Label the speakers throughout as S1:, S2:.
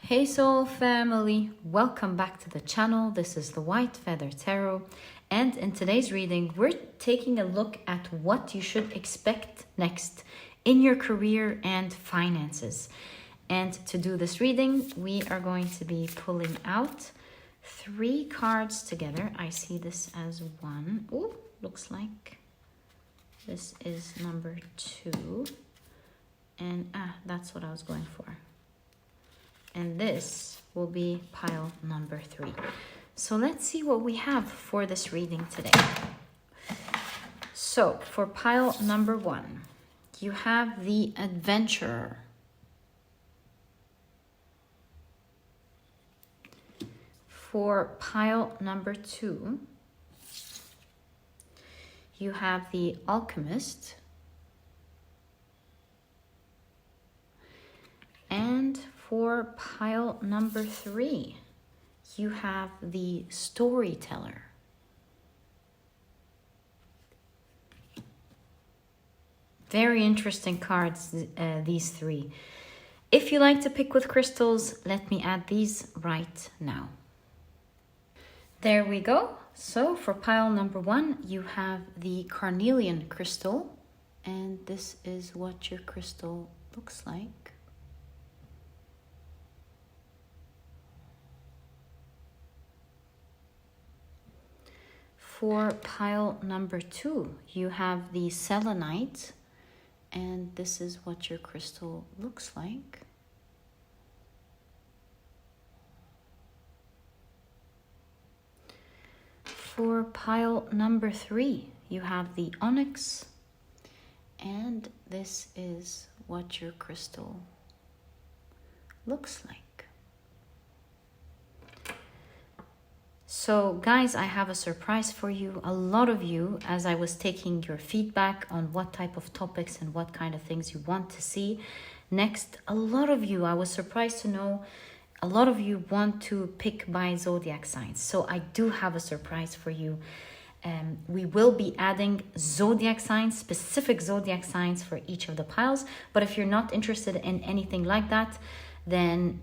S1: Hey soul family, welcome back to the channel. This is the White Feather Tarot, and in today's reading we're taking a look at what you should expect next in your career and finances. And to do this reading we are going to be pulling out 3 cards together. I see this as one. Oh, looks like this is number 2, and that's what I was going for. And this will be pile number 3. So let's see what we have for this reading today. So for pile number 1, you have the Adventurer. For pile number 2, you have the Alchemist. And for pile number 3, you have the Storyteller. Very interesting cards, these 3. If you like to pick with crystals, let me add these right now. There we go. So for pile number 1, you have the Carnelian crystal, and this is what your crystal looks like. For pile number 2, you have the Selenite, and this is what your crystal looks like. For pile number 3, you have the Onyx, and this is what your crystal looks like. So guys, I have a surprise for you. A lot of you, as I was taking your feedback on what type of topics and what kind of things you want to see next, a lot of you, I was surprised to know, a lot of you want to pick by zodiac signs. So I do have a surprise for you. We will be adding zodiac signs, specific zodiac signs for each of the piles. But if you're not interested in anything like that, then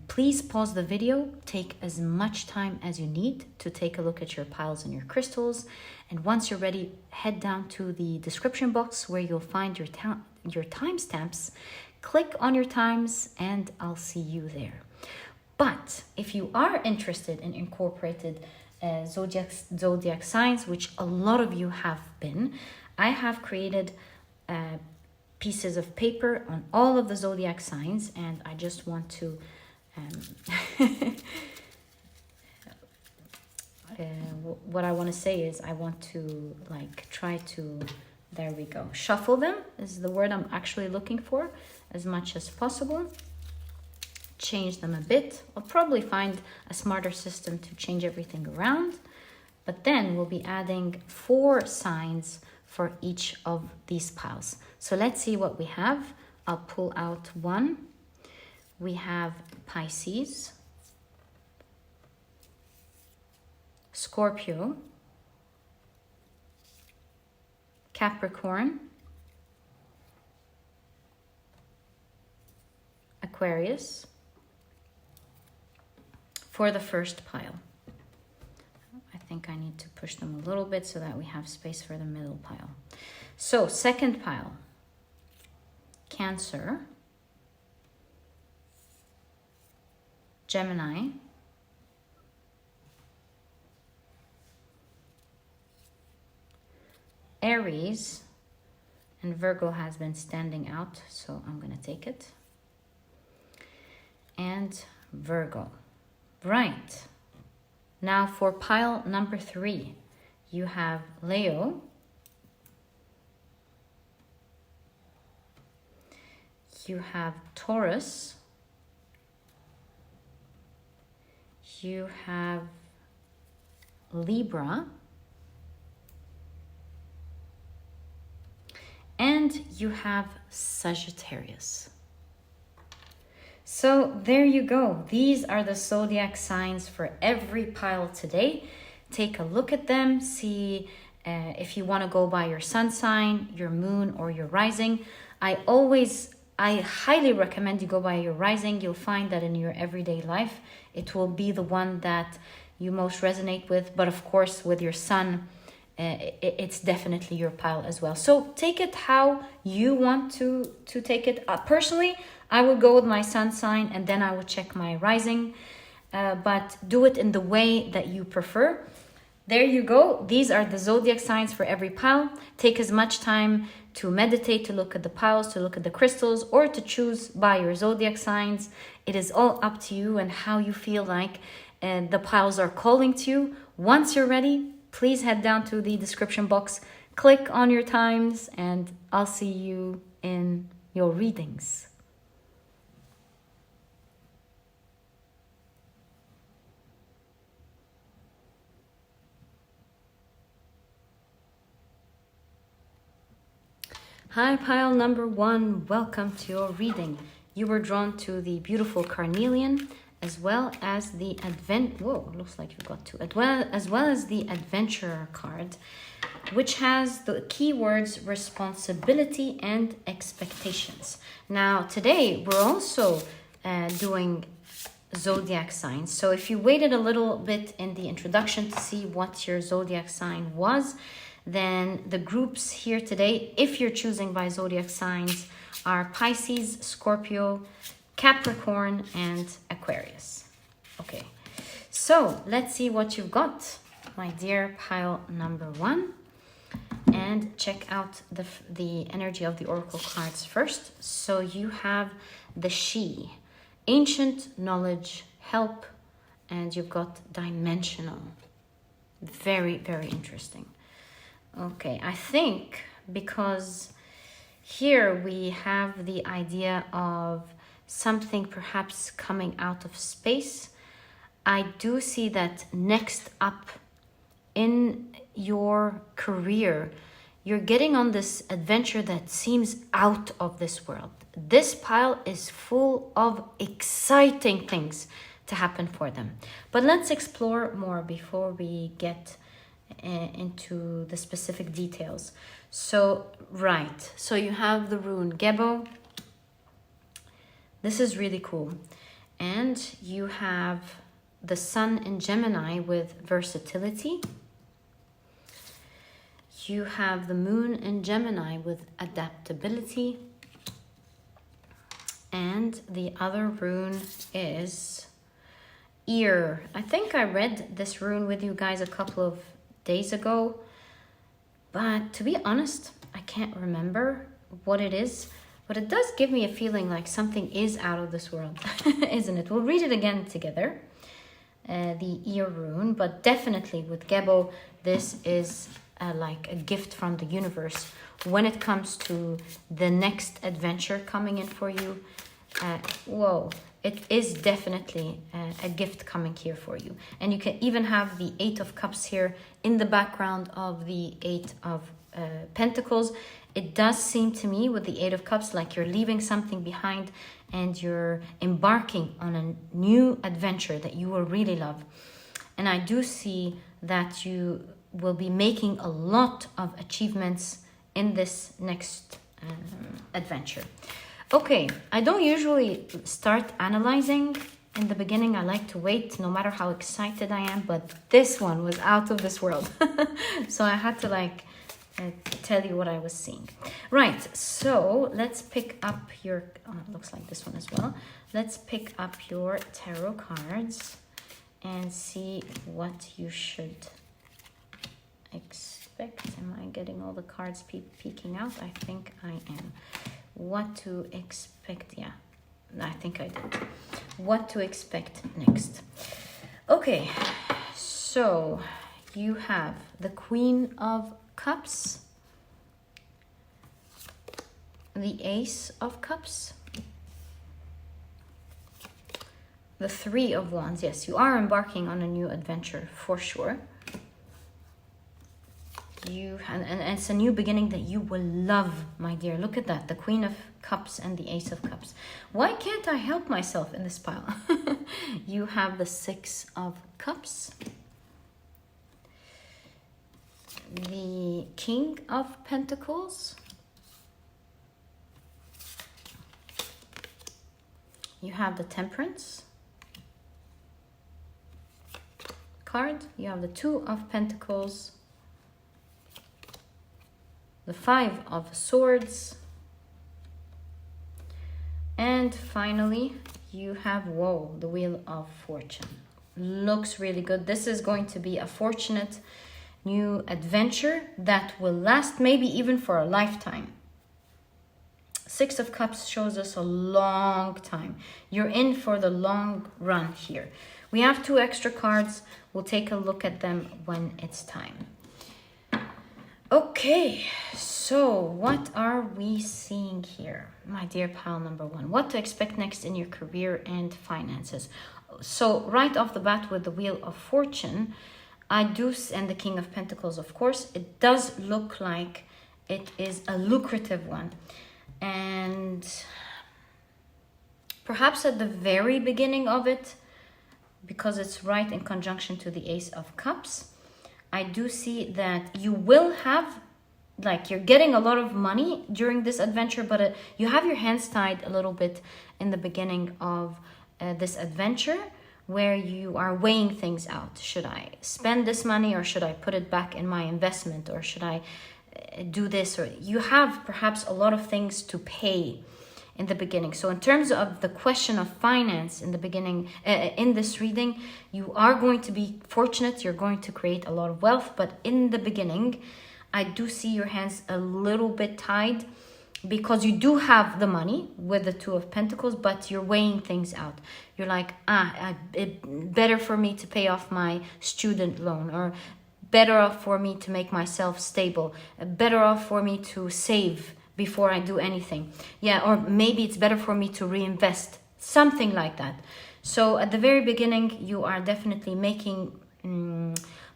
S1: please pause the video, take as much time as you need to take a look at your piles and your crystals, and once you're ready, head down to the description box where you'll find your timestamps. Click on your times and I'll see you there. But if you are interested in incorporated zodiac signs, which a lot of you have been, I have created pieces of paper on all of the zodiac signs, and I just want to what I want to say is I want to try to, there we go, shuffle them is the word I'm actually looking for, as much as possible. Change them a bit. I'll probably find a smarter system to change everything around, but then we'll be adding 4 signs for each of these piles. So let's see what we have. I'll pull out 1. We have Pisces, Scorpio, Capricorn, Aquarius for the first pile. I think I need to push them a little bit so that we have space for the middle pile. So second pile, Cancer, Gemini, Aries, and Virgo has been standing out, so I'm going to take it. And Virgo. Right. Now for pile number 3, you have Leo, you have Taurus, you have Libra, and you have Sagittarius. So there you go. These are the zodiac signs for every pile today. Take a look at them, see if you want to go by your sun sign, your moon, or your rising. I always I highly recommend you go by your rising. You'll find that in your everyday life, it will be the one that you most resonate with. But of course, with your sun, it's definitely your pile as well. So take it how you want to take it. Personally, I would go with my sun sign and then I would check my rising. But do it in the way that you prefer. There you go. These are the zodiac signs for every pile. Take as much time to meditate, to look at the piles, to look at the crystals, or to choose by your zodiac signs. It is all up to you and how you feel like the piles are calling to you. Once you're ready, please head down to the description box, click on your times, and I'll see you in your readings. Hi, pile number 1. Welcome to your reading. You were drawn to the beautiful Carnelian as well as the looks like you got two. As well as the Adventurer card, which has the keywords responsibility and expectations. Now, today we're also doing zodiac signs. So if you waited a little bit in the introduction to see what your zodiac sign was, then the groups here today, if you're choosing by zodiac signs, are Pisces, Scorpio, Capricorn, and Aquarius. Okay, so let's see what you've got, my dear pile number 1, and check out the energy of the oracle cards first. So you have the She, ancient knowledge, help, and you've got dimensional. Very, very interesting. Okay, I think because here we have the idea of something perhaps coming out of space. I do see that next up in your career, you're getting on this adventure that seems out of this world. This pile is full of exciting things to happen for them. But let's explore more before we get into the specific details. So you have the rune Gebo. This is really cool. And you have the sun in Gemini with versatility. You have the moon in Gemini with adaptability. And the other rune is Ear. I think I read this rune with you guys a couple of days ago, but to be honest, I can't remember what it is, but it does give me a feeling like something is out of this world, isn't it? We'll read it again together, the Ear rune, but definitely with Gebo, this is like a gift from the universe when it comes to the next adventure coming in for you. It is definitely a gift coming here for you. And you can even have the 8 of Cups here in the background of the 8 of Pentacles. It does seem to me with the 8 of Cups like you're leaving something behind and you're embarking on a new adventure that you will really love. And I do see that you will be making a lot of achievements in this next adventure. Okay, I don't usually start analyzing in the beginning. I like to wait no matter how excited I am, but this one was out of this world. So I had to tell you what I was seeing. Right, so let's pick up your, looks like this one as well. Let's pick up your tarot cards and see what you should expect. Am I getting all the cards peeking out? I think I am. What to expect, yeah, I think I did. What to expect next. Okay, so you have the Queen of Cups, the Ace of Cups, the Three of Wands. Yes, you are embarking on a new adventure for sure. And it's a new beginning that you will love, my dear. Look at that, the Queen of Cups and the Ace of Cups. Why can't I help myself in this pile? You have the Six of Cups, the King of Pentacles, You have the Temperance card. You have the Two of Pentacles, the Five of Swords, and finally you have, whoa, the Wheel of Fortune. Looks really good. This is going to be a fortunate new adventure that will last maybe even for a lifetime. Six of Cups shows us a long time. You're in for the long run here. We have 2 extra cards. We'll take a look at them when it's time. Okay, so what are we seeing here? My dear pile number 1, what to expect next in your career and finances. So right off the bat with the Wheel of Fortune, and the King of Pentacles, of course, it does look like it is a lucrative one. And perhaps at the very beginning of it, because it's right in conjunction to the Ace of Cups, I do see that you will have, like, you're getting a lot of money during this adventure, but you have your hands tied a little bit in the beginning of this adventure, where you are weighing things out. Should I spend this money, or should I put it back in my investment, or should I do this? Or you have perhaps a lot of things to pay in the beginning. So in terms of the question of finance in the beginning, in this reading, you are going to be fortunate. You're going to create a lot of wealth, but in the beginning, I do see your hands a little bit tied, because you do have the money with the Two of Pentacles, but you're weighing things out. You're like, better for me to pay off my student loan, or better off for me to make myself stable, better off for me to save before I do anything. Yeah, or maybe it's better for me to reinvest, something like that. So at the very beginning, you are definitely making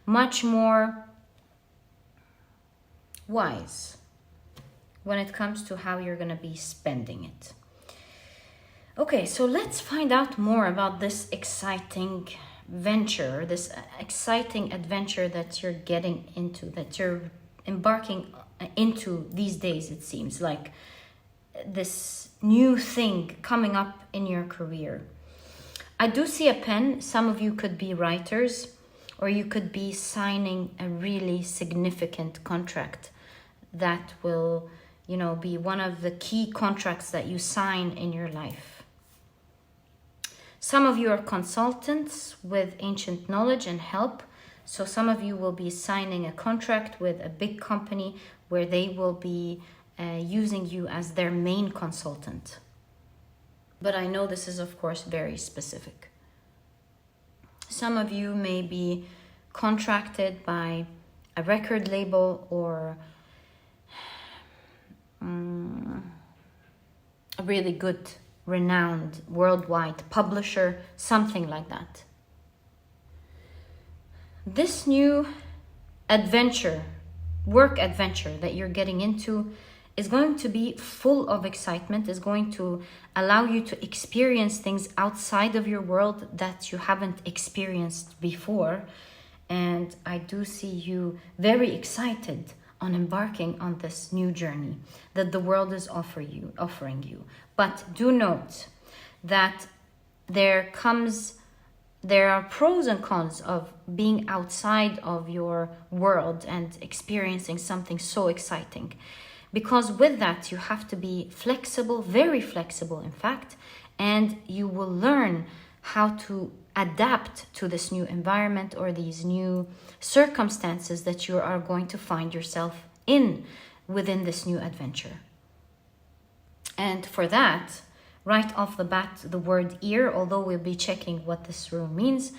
S1: much more wise when it comes to how you're going to be spending it. Okay, so let's find out more about this exciting venture, this exciting adventure that you're getting into, that you're embarking into these days. It seems like this new thing coming up in your career. I do see a pen. Some of you could be writers, or you could be signing a really significant contract that will, you know, be one of the key contracts that you sign in your life. Some of you are consultants with ancient knowledge and help. So some of you will be signing a contract with a big company where they will be using you as their main consultant. But I know this is, of course, very specific. Some of you may be contracted by a record label, or a really good, renowned, worldwide publisher, something like that. This new adventure, work adventure that you're getting into is going to be full of excitement, is going to allow you to experience things outside of your world that you haven't experienced before. And I do see you very excited on embarking on this new journey that the world is offering you. But do note that there are pros and cons of being outside of your world and experiencing something so exciting. Because with that, you have to be flexible, very flexible, in fact, and you will learn how to adapt to this new environment or these new circumstances that you are going to find yourself in within this new adventure. And for that, right off the bat, the word ear, although we'll be checking what this rune means,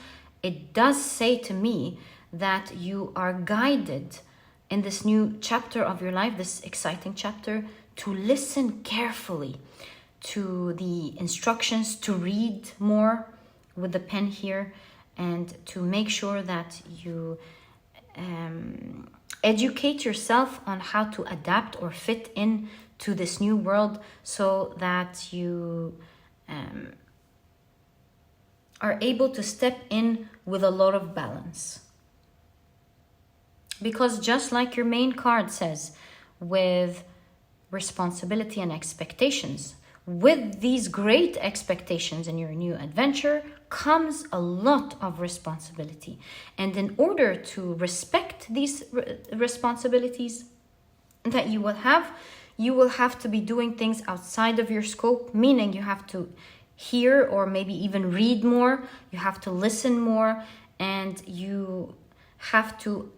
S1: it does say to me that you are guided in this new chapter of your life, this exciting chapter, to listen carefully to the instructions, to read more with the pen here, and to make sure that you educate yourself on how to adapt or fit in to this new world, so that you are able to step in with a lot of balance. Because just like your main card says, with responsibility and expectations, with these great expectations in your new adventure comes a lot of responsibility. And in order to respect these responsibilities that you will have to be doing things outside of your scope, meaning you have to hear or maybe even read more, you have to listen more, and you have to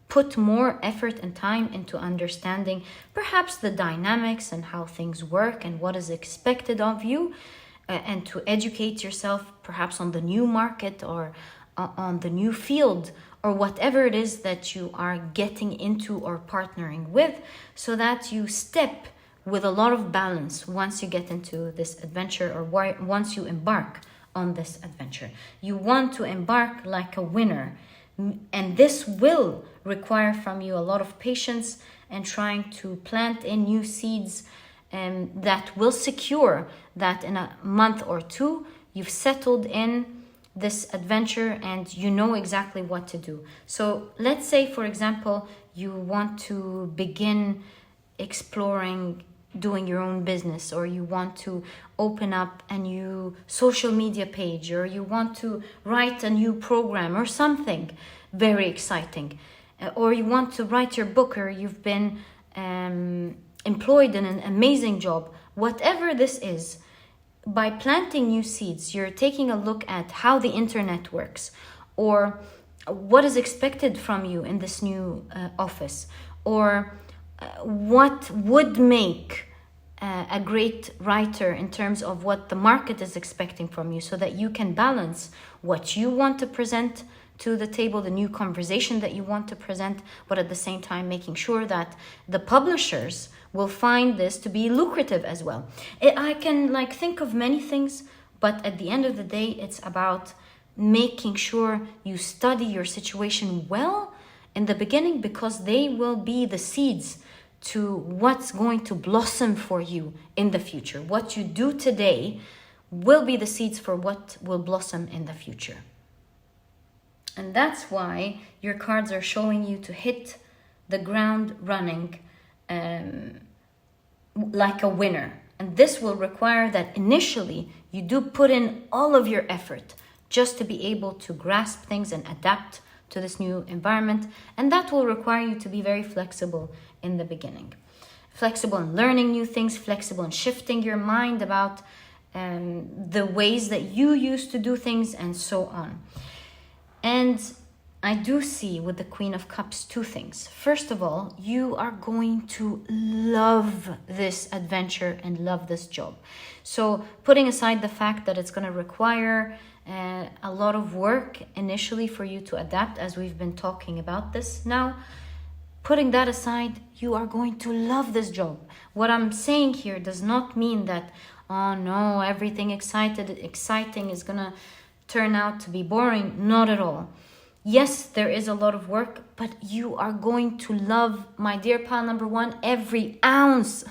S1: put more effort and time into understanding perhaps the dynamics and how things work and what is expected of you, and to educate yourself perhaps on the new market or on the new field or whatever it is that you are getting into or partnering with, so that you step with a lot of balance once you get into this adventure or once you embark on this adventure. You want to embark like a winner, and this will require from you a lot of patience and trying to plant in new seeds that will secure that in a month or two you've settled in this adventure and you know exactly what to do. So let's say, for example, you want to begin exploring doing your own business, or you want to open up a new social media page, or you want to write a new program or something very exciting, or you want to write your book, or you've been employed in an amazing job. Whatever this is, by planting new seeds, you're taking a look at how the internet works, or what is expected from you in this new office, or what would make a great writer in terms of what the market is expecting from you, so that you can balance what you want to present to the table, the new conversation that you want to present, but at the same time making sure that the publishers will find this to be lucrative as well. I can think of many things, but at the end of the day, it's about making sure you study your situation well in the beginning, because they will be the seeds to what's going to blossom for you in the future. What you do today will be the seeds for what will blossom in the future. And that's why your cards are showing you to hit the ground running like a winner. And this will require that initially you do put in all of your effort just to be able to grasp things and adapt to this new environment. And that will require you to be very flexible in the beginning. Flexible in learning new things, flexible in shifting your mind about the ways that you used to do things, and so on. And I do see with the Queen of Cups two things. First of all, you are going to love this adventure and love this job. So putting aside the fact that it's going to require a lot of work initially for you to adapt, as we've been talking about this now, putting that aside, you are going to love this job. What I'm saying here does not mean that, oh no, everything exciting is going to turn out to be boring. Not at all. Yes, there is a lot of work, but you are going to love, my dear pal number one, every ounce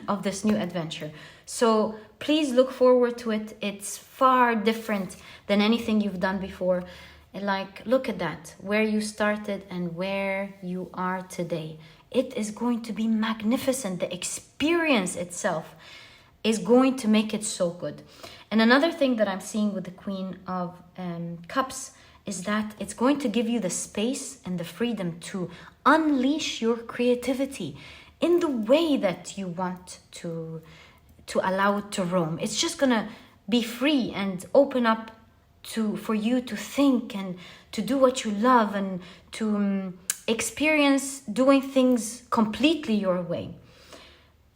S1: of this new adventure. So please look forward to it. It's far different than anything you've done before. Look at that, where you started and where you are today. It is going to be magnificent. The experience itself is going to make it so good. And another thing that I'm seeing with the Queen of Cups is that it's going to give you the space and the freedom to unleash your creativity in the way that you want to allow it to roam. It's just going to be free and open up for you to think and to do what you love and to experience doing things completely your way.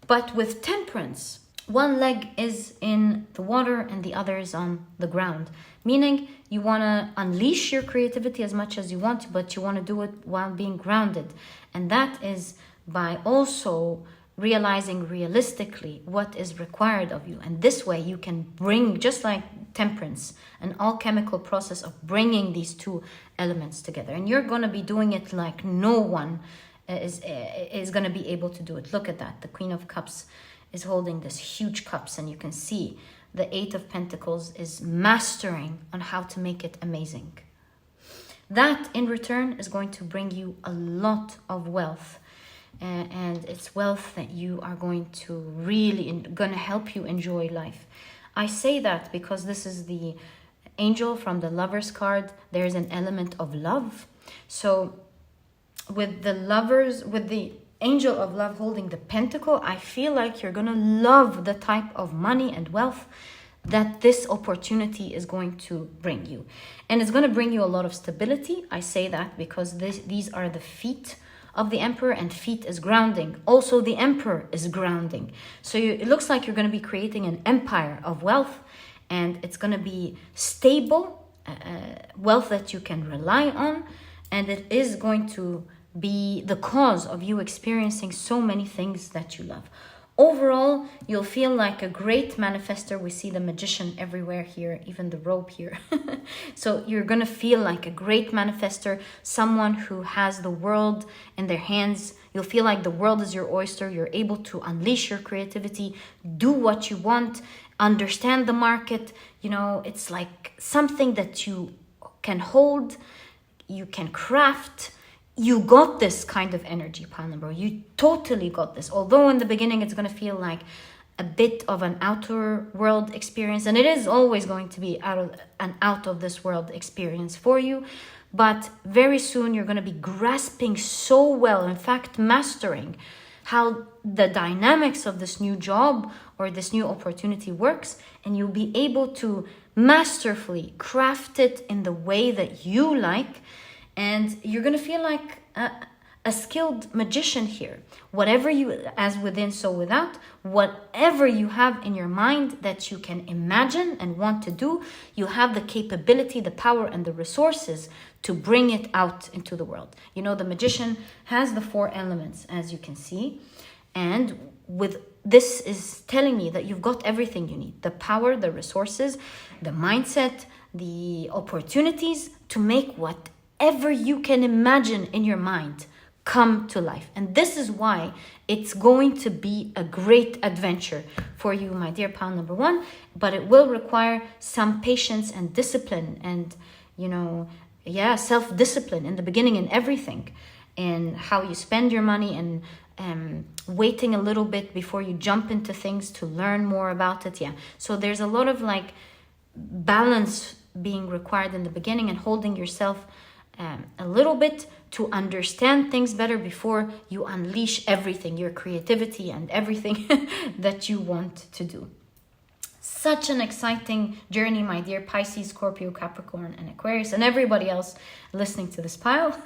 S1: But with Temperance, one leg is in the water and the other is on the ground, meaning you want to unleash your creativity as much as you want to, but you want to do it while being grounded. And that is by also realizing realistically what is required of you. And this way you can bring, just like Temperance, an alchemical process of bringing these two elements together. And you're going to be doing it like no one is going to be able to do it. Look at that. The Queen of Cups is holding this huge cups, and you can see the Eight of Pentacles is mastering on how to make it amazing. That in return is going to bring you a lot of wealth. and it's wealth that you are going to really gonna help you enjoy life. I say that because this is the angel from the Lovers card. There's an element of love. So with the angel of love holding the pentacle, I feel like you're gonna love the type of money and wealth that this opportunity is going to bring you. And it's going to bring you a lot of stability. I say that because these are the feet of the emperor, and feet is grounding. Also, the emperor is grounding. So it looks like you're going to be creating an empire of wealth, and it's going to be stable, wealth that you can rely on, and it is going to be the cause of you experiencing so many things that you love. Overall, you'll feel like a great manifester. We see the magician everywhere here, even the robe here. So you're going to feel like a great manifester, someone who has the world in their hands. You'll feel like the world is your oyster. You're able to unleash your creativity, do what you want, understand the market. You know, it's like something that you can hold, you can craft. You got this kind of energy, pile number. You totally got this. Although in the beginning it's going to feel like a bit of an outer world experience, and it is always going to be out of this world experience for you. But very soon you're going to be grasping so well, in fact, mastering how the dynamics of this new job or this new opportunity works, and you'll be able to masterfully craft it in the way that you like. And you're going to feel like a skilled magician here. Whatever you, as within, so without, whatever you have in your mind that you can imagine and want to do, you have the capability, the power, and the resources to bring it out into the world. You know, the magician has the 4 elements, as you can see. And with this is telling me that you've got everything you need. The power, the resources, the mindset, the opportunities to make whatever you can imagine in your mind come to life. And this is why it's going to be a great adventure for you, my dear pile number 1, but it will require some patience and discipline and, self-discipline in the beginning in everything, in how you spend your money, and waiting a little bit before you jump into things to learn more about it. So there's a lot of balance being required in the beginning, and holding yourself a little bit to understand things better before you unleash everything, your creativity and everything that you want to do. Such an exciting journey, my dear Pisces, Scorpio, Capricorn, and Aquarius, and everybody else listening to this pile.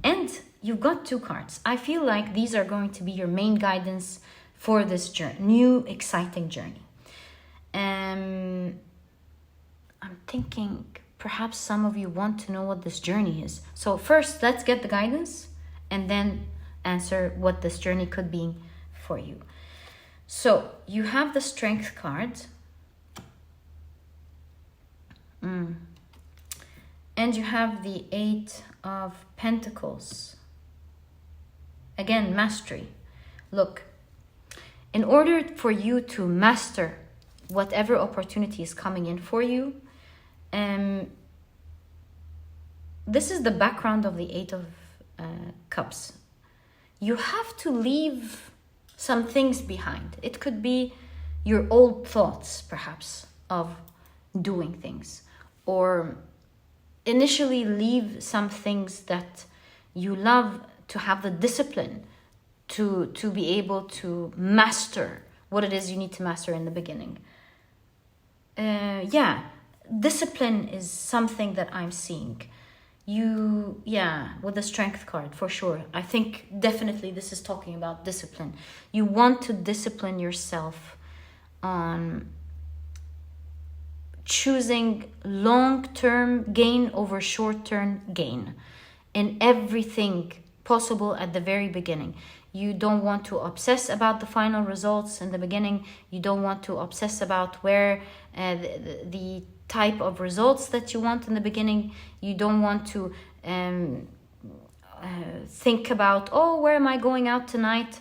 S1: And you've got 2 cards. I feel like these are going to be your main guidance for this journey, new exciting journey. I'm thinking perhaps some of you want to know what this journey is. So first, let's get the guidance and then answer what this journey could be for you. So you have the Strength card. And you have the 8 of Pentacles. Again, mastery. Look, in order for you to master whatever opportunity is coming in for you, this is the background of the 8 of Cups. You have to leave some things behind. It could be your old thoughts, perhaps, of doing things, or initially leave some things that you love, to have the discipline to be able to master what it is you need to master in the beginning. Discipline is something that I'm seeing. With the Strength card, for sure. I think definitely this is talking about discipline. You want to discipline yourself on choosing long-term gain over short-term gain in everything possible at the very beginning. You don't want to obsess about the final results in the beginning. You don't want to obsess about where the type of results that you want in the beginning. You don't want to think about, where am I going out tonight?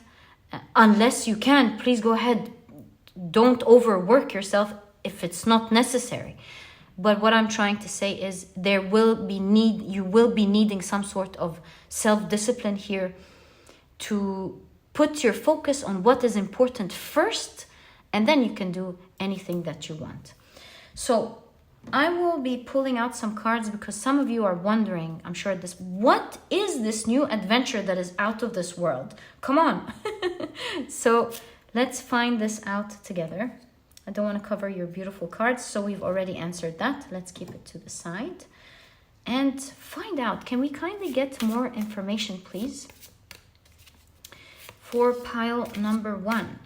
S1: Unless you can, please go ahead. Don't overwork yourself if it's not necessary. But what I'm trying to say is you will be needing some sort of self-discipline here to put your focus on what is important first, and then you can do anything that you want. So I will be pulling out some cards because some of you are wondering, I'm sure what is this new adventure that is out of this world? Come on. So let's find this out together. I don't want to cover your beautiful cards, so we've already answered that. Let's keep it to the side and find out. Can we kindly get more information, please? For pile number 1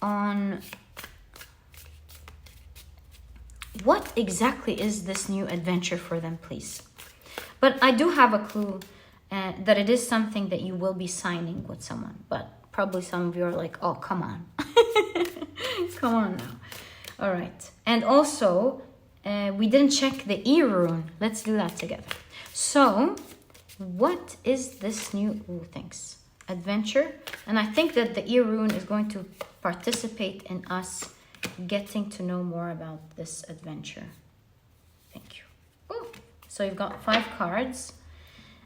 S1: on what exactly is this new adventure for them, please. But I do have a clue that it is something that you will be signing with someone, but probably some of you are like, oh, come on. Come on now. All right. And also, we didn't check the ear rune. Let's do that together. So, what is this new adventure? And I think that the ear rune is going to participate in us getting to know more about this adventure. Thank you. Ooh. So you've got 5 cards.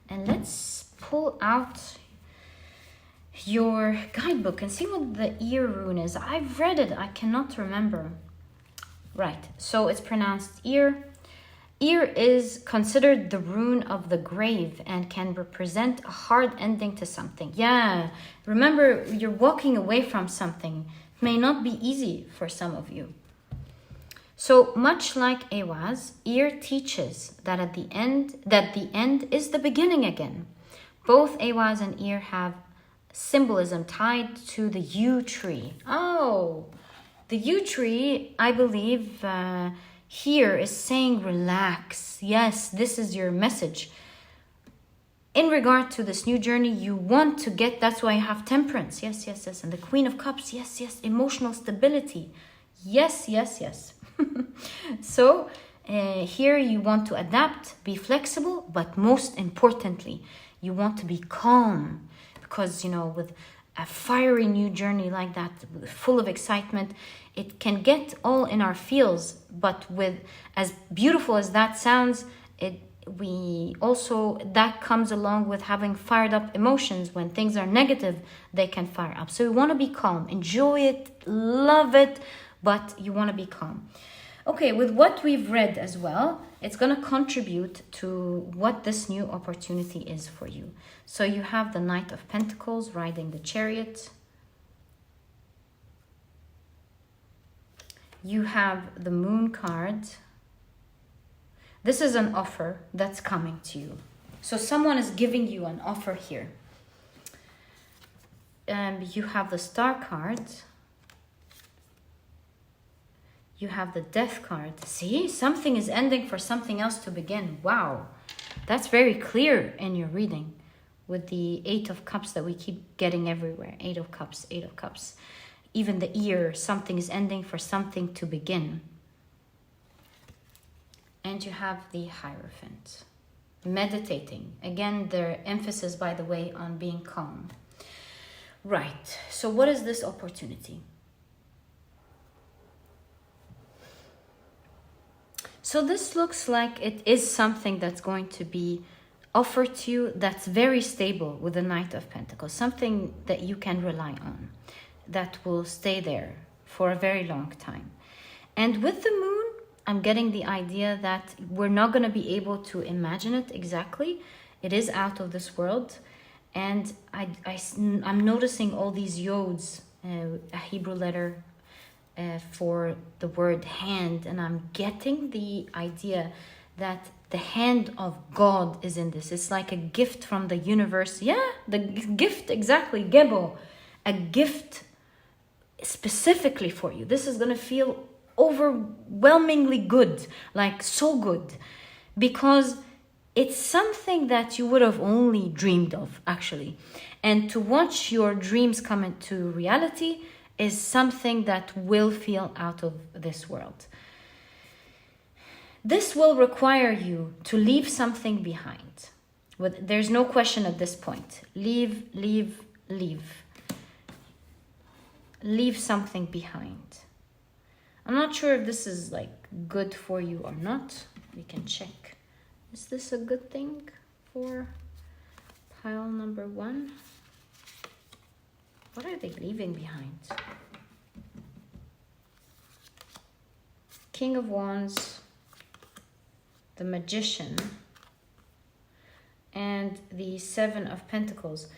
S1: And let's pull out your guidebook and see what the ear rune is. I've read it. I cannot remember. Right. So it's pronounced ear. Ear is considered the rune of the grave and can represent a hard ending to something. Yeah. Remember, you're walking away from something. It may not be easy for some of you. So much like Awaz, ear teaches that the end is the beginning again. Both Awaz and ear have symbolism tied to the yew tree. Oh, the yew tree, I believe, here is saying relax. Yes, this is your message. In regard to this new journey, you want to get, that's why you have temperance. Yes, yes, yes. And the Queen of Cups. Yes, yes. Emotional stability. Yes, yes, yes. So here you want to adapt, be flexible, but most importantly, you want to be calm. Because, you know, with a fiery new journey like that, full of excitement, it can get all in our feels. But with, as beautiful as that sounds, that comes along with having fired up emotions. When things are negative, they can fire up. So you want to be calm, enjoy it, love it, but you want to be calm. Okay, with what we've read as well, it's going to contribute to what this new opportunity is for you. So you have the Knight of Pentacles riding the chariot. You have the Moon card. This is an offer that's coming to you. So someone is giving you an offer here. And you have the Star card. You have the Death card. See, something is ending for something else to begin. Wow, that's very clear in your reading with the 8 of Cups that we keep getting everywhere. 8 of Cups, 8 of Cups. Even the ear, something is ending for something to begin. And you have the Hierophant. Meditating. Again, their emphasis, by the way, on being calm. Right, so what is this opportunity? So this looks like it is something that's going to be offered to you that's very stable with the Knight of Pentacles. Something that you can rely on, that will stay there for a very long time. And with the Moon, I'm getting the idea that we're not going to be able to imagine it exactly. It is out of this world. And I'm noticing all these yods, a Hebrew letter, for the word hand, and I'm getting the idea that the hand of God is in this. It's like a gift from the universe. Yeah, the gift, exactly, Gebo. A gift specifically for you. This is going to feel overwhelmingly good, like so good, because it's something that you would have only dreamed of, actually. And to watch your dreams come into reality is something that will feel out of this world. This will require you to leave something behind. There's no question at this point. Leave. Leave something behind. I'm not sure if this is like good for you or not. We can check. Is this a good thing for Pile number 1. What are they leaving behind? King of Wands, the Magician, and the Seven of Pentacles.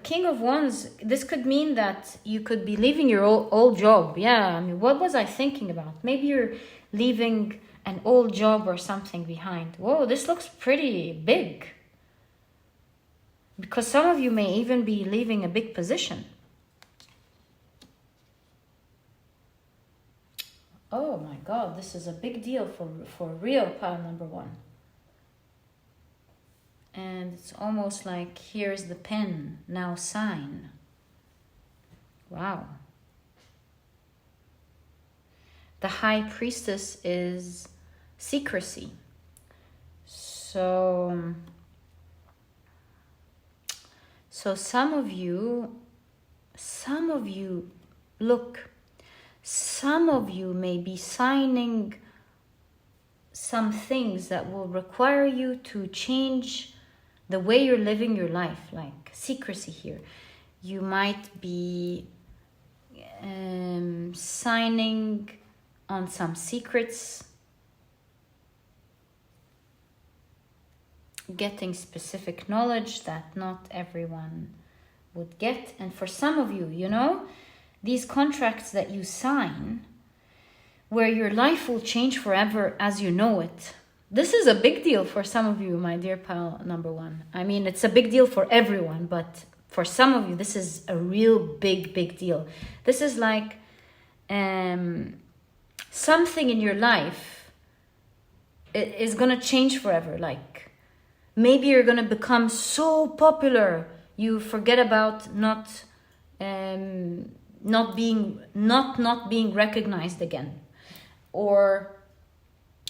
S1: King of Wands, this could mean that you could be leaving your old job. Yeah, I mean, what was I thinking about? Maybe you're leaving an old job or something behind. Whoa, this looks pretty big. Because some of you may even be leaving a big position. Oh my God, this is a big deal for real, pile number 1. And it's almost like, here's the pen, now sign. Wow. The High Priestess is secrecy. So some of you, look, some of you may be signing some things that will require you to change the way you're living your life, like secrecy here. You might be signing on some secrets, getting specific knowledge that not everyone would get. And for some of you, you know, these contracts that you sign, where your life will change forever as you know it. This is a big deal for some of you, my dear pile number 1. I mean, it's a big deal for everyone, but for some of you, this is a real big deal. This is like something in your life is going to change forever. Like, maybe you're going to become so popular, you forget about not being recognized again. Or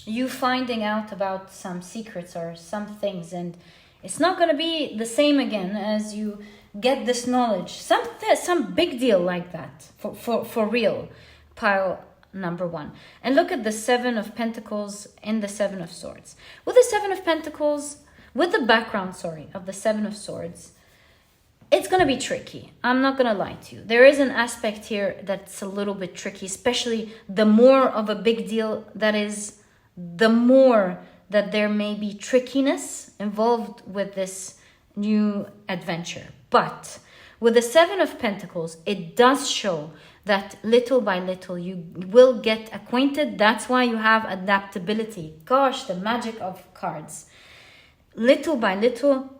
S1: you finding out about some secrets or some things, and it's not going to be the same again as you get this knowledge. Some big deal like that for real, pile number 1. And look at the Seven of Pentacles and the Seven of Swords. With the Seven of Pentacles, with the background, of the Seven of Swords, it's going to be tricky. I'm not going to lie to you. There is an aspect here that's a little bit tricky, especially the more of a big deal that is, the more that there may be trickiness involved with this new adventure. But with the Seven of Pentacles, it does show that little by little you will get acquainted. That's why you have adaptability. Gosh, the magic of cards. Little by little,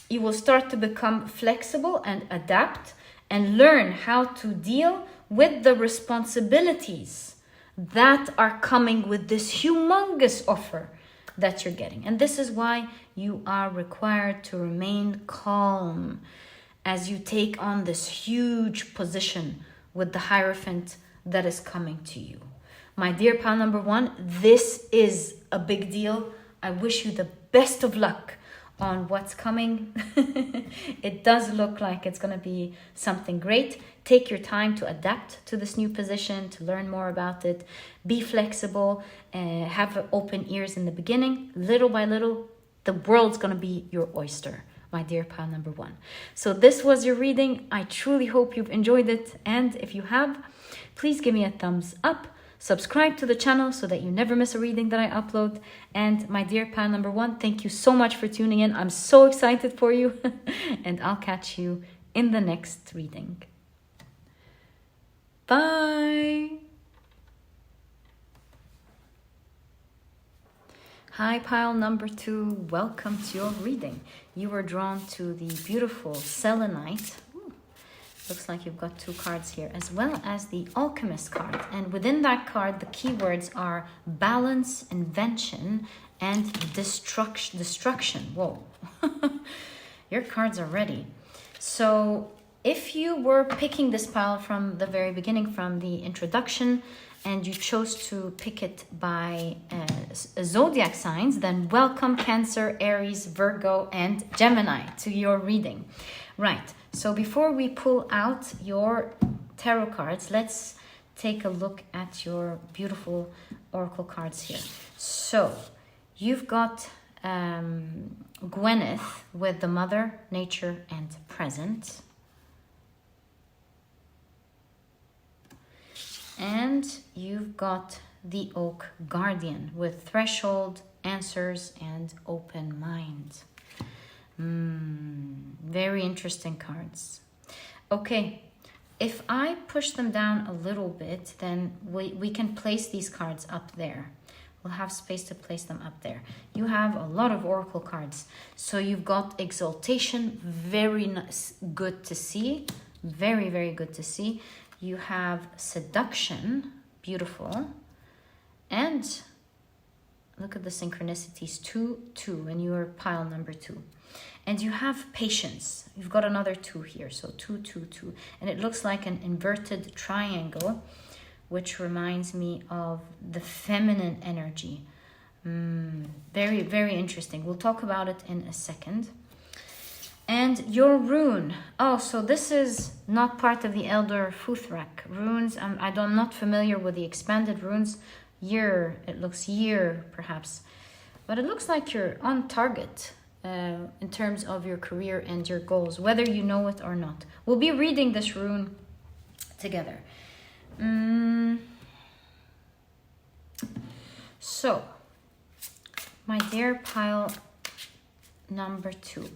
S1: you will start to become flexible and adapt and learn how to deal with the responsibilities that are coming with this humongous offer that you're getting. And this is why you are required to remain calm as you take on this huge position with the Hierophant that is coming to you. My dear pal number 1, this is a big deal. I wish you the best of luck on what's coming. It does look like it's going to be something great. Take your time to adapt to this new position, to learn more about it. Be flexible, have open ears in the beginning. Little by little, the world's going to be your oyster, my dear pal number 1. So this was your reading. I truly hope you've enjoyed it. And if you have, please give me a thumbs up. Subscribe to the channel so that you never miss a reading that I upload. And my dear pal number 1, thank you so much for tuning in. I'm so excited for you. And I'll catch you in the next reading. Bye. Hi, pile number 2. Welcome to your reading. You were drawn to the beautiful Selenite. Looks like you've got 2 cards here, as well as the Alchemist card. And within that card, the keywords are balance, invention, and destruction. Whoa. Your cards are ready. So if you were picking this pile from the very beginning, from the introduction, and you chose to pick it by zodiac signs, then welcome Cancer, Aries, Virgo, and Gemini to your reading. Right. So before we pull out your tarot cards, let's take a look at your beautiful oracle cards here. So you've got Gwyneth with the mother, nature, and present. And you've got the Oak Guardian with threshold, answers, and open mind. Very interesting cards. Okay, if I push them down a little bit, then we can place these cards up there. We'll have space to place them up there. You have a lot of oracle cards. So you've got exaltation, very nice, good to see. Very, very good to see. You have seduction, beautiful. And look at the synchronicities, 2, 2, and you are pile number 2. And you have patience. You've got another 2 here, so 2, 2, 2. And it looks like an inverted triangle, which reminds me of the feminine energy. Very, very interesting. We'll talk about it in a second. And your rune. Oh, so this is not part of the Elder Futhrak runes. I'm not familiar with the expanded runes. Year, it looks year perhaps. But it looks like you're on target in terms of your career and your goals, whether you know it or not. We'll be reading this rune together. So, my dear pile number 2.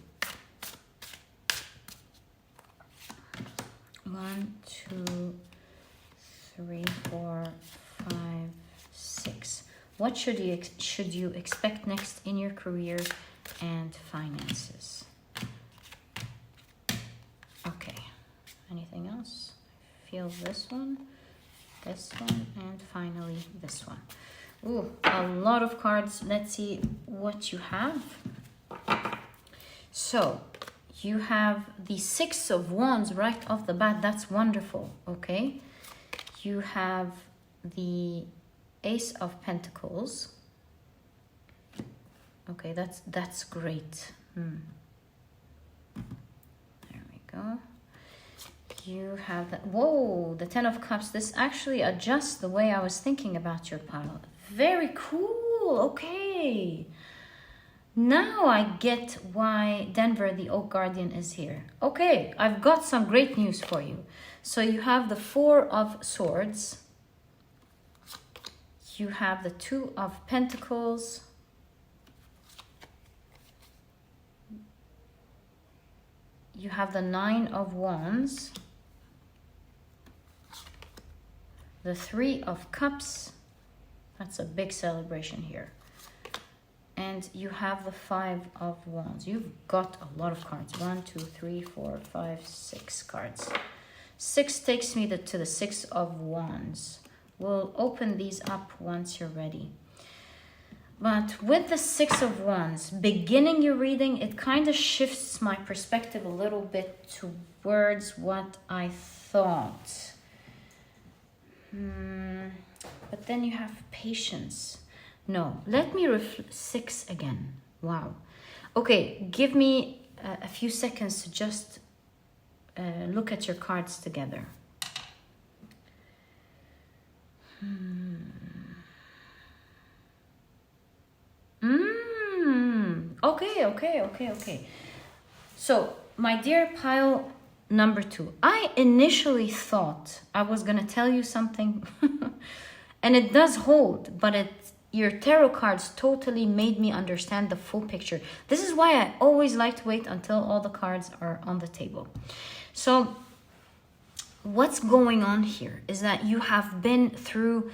S1: 1, 2, 3, 4, 5, 6. What should you expect next in your career and finances? Okay. Anything else? Feel this one, and finally this one. Ooh, a lot of cards. Let's see what you have. So, you have the 6 of Wands right off the bat. That's wonderful, okay? You have the Ace of Pentacles. Okay, that's great. There we go. You have that. Whoa, the 10 of Cups. This actually adjusts the way I was thinking about your pile. Very cool. Okay. Now I get why Denver, the Oak Guardian, is here. Okay, I've got some great news for you. So you have the 4 of Swords. You have the 2 of Pentacles. You have the 9 of Wands. The 3 of Cups. That's a big celebration here. And you have the 5 of Wands. You've got a lot of cards. 1, 2, 3, 4, 5, 6 cards. 6 takes me to the 6 of Wands. We'll open these up once you're ready. But with the 6 of Wands, beginning your reading, it kind of shifts my perspective a little bit towards what I thought. But then you have patience. No, let me 6 again. Wow. Okay, give me a few seconds to just look at your cards together. Okay. So, my dear pile number 2, I initially thought I was going to tell you something, and it does hold, but your tarot cards totally made me understand the full picture. This is why I always like to wait until all the cards are on the table. So, what's going on here is that you have been through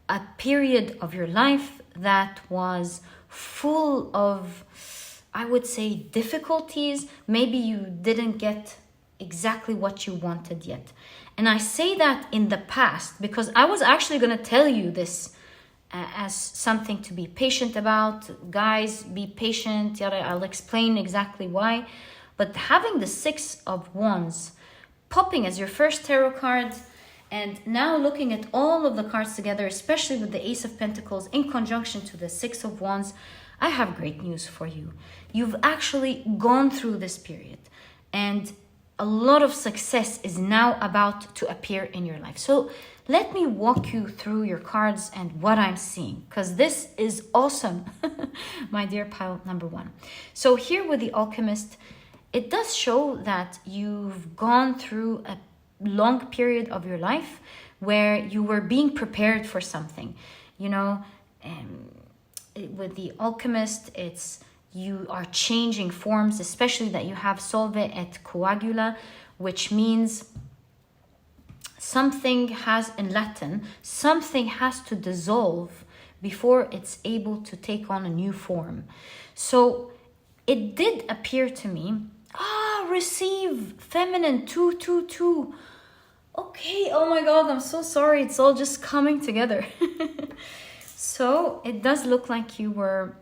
S1: a period of your life that was full of, I would say, difficulties. Maybe you didn't get exactly what you wanted yet. And I say that in the past because I was actually going to tell you this as something to be patient about. Guys, be patient. I'll explain exactly why. But having the 6 of Wands popping as your first tarot card, and now looking at all of the cards together, especially with the Ace of Pentacles in conjunction to the 6 of Wands, I have great news for you. You've actually gone through this period, and a lot of success is now about to appear in your life. So let me walk you through your cards and what I'm seeing, because this is awesome, my dear pile number 1. So here with the Alchemist, it does show that you've gone through a long period of your life where you were being prepared for something. You know, with the Alchemist, it's you are changing forms, especially that you have solve et coagula, which means something has, in Latin, something has to dissolve before it's able to take on a new form. So it did appear to me, receive feminine 222. Okay, oh my God, I'm so sorry. It's all just coming together. So it does look like you were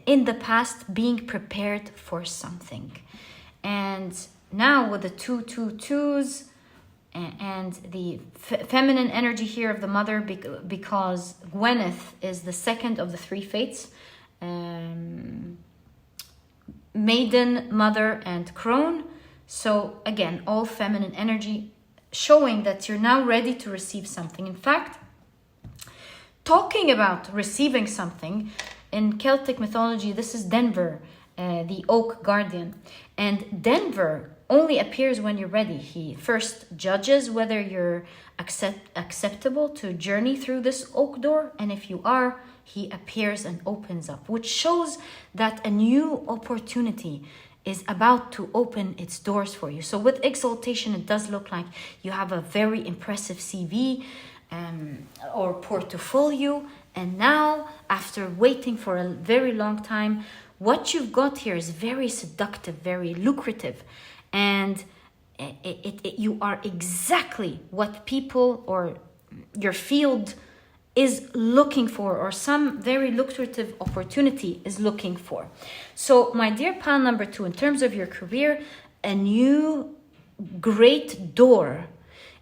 S1: in the past being prepared for something. And now with the 222s and the feminine energy here of the mother, because Gwyneth is the second of the 3 fates, maiden, mother, and crone. So again, all feminine energy, showing that you're now ready to receive something. In fact, talking about receiving something, in Celtic mythology, this is Denver, the oak guardian. And Denver only appears when you're ready. He first judges whether you're acceptable to journey through this oak door. And if you are, he appears and opens up, which shows that a new opportunity is about to open its doors for you. So with exaltation, it does look like you have a very impressive CV or portfolio. And now, after waiting for a very long time, what you've got here is very seductive, very lucrative. And you are exactly what people or your field is looking for, or some very lucrative opportunity is looking for. So my dear pile number 2, in terms of your career, a new great door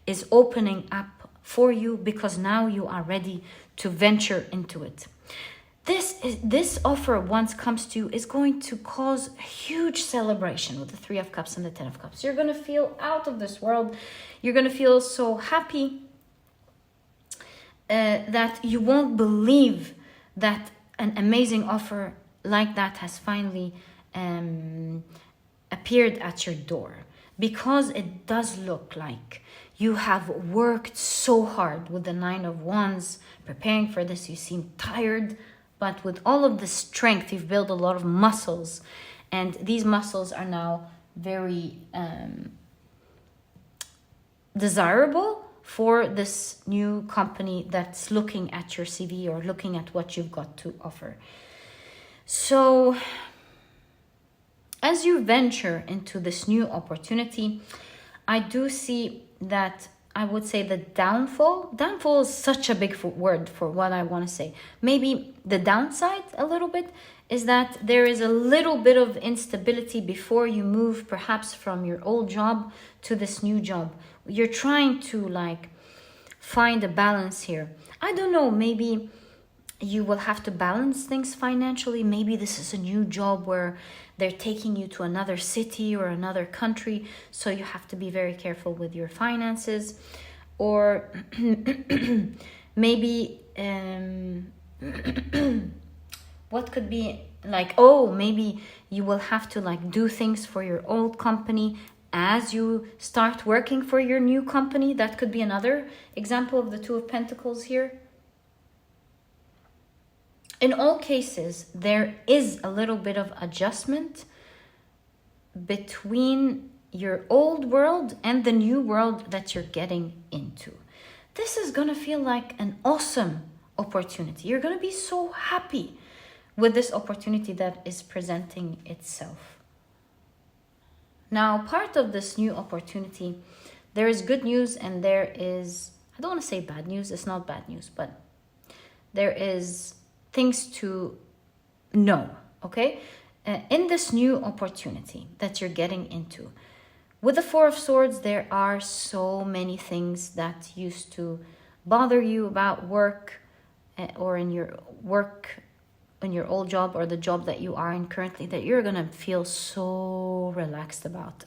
S1: is opening up for you, because now you are ready to venture into it. This offer, once comes to you, is going to cause a huge celebration with the 3 of Cups and the 10 of Cups. You're going to feel out of this world. You're going to feel so happy that you won't believe that an amazing offer like that has finally appeared at your door, because it does look like you have worked so hard with the 9 of Wands preparing for this. You seem tired, but with all of the strength, you've built a lot of muscles, and these muscles are now very desirable for this new company that's looking at your CV or looking at what you've got to offer. So as you venture into this new opportunity, I do see that, I would say, the downfall is such a big word for what I want to say. Maybe the downside a little bit is that there is a little bit of instability before you move perhaps from your old job to this new job. You're trying to find a balance here. I don't know, maybe you will have to balance things financially. Maybe this is a new job where they're taking you to another city or another country, so you have to be very careful with your finances. Or maybe what could be maybe you will have to do things for your old company as you start working for your new company. That could be another example of the 2 of Pentacles here. In all cases, there is a little bit of adjustment between your old world and the new world that you're getting into. This is going to feel like an awesome opportunity. You're going to be so happy with this opportunity that is presenting itself. Now, part of this new opportunity, there is good news and there is, I don't want to say bad news, it's not bad news, but there is things to know, okay? In this new opportunity that you're getting into, with the 4 of Swords, there are so many things that used to bother you about work, or in your work, in your old job or the job that you are in currently, that you're gonna feel so relaxed about.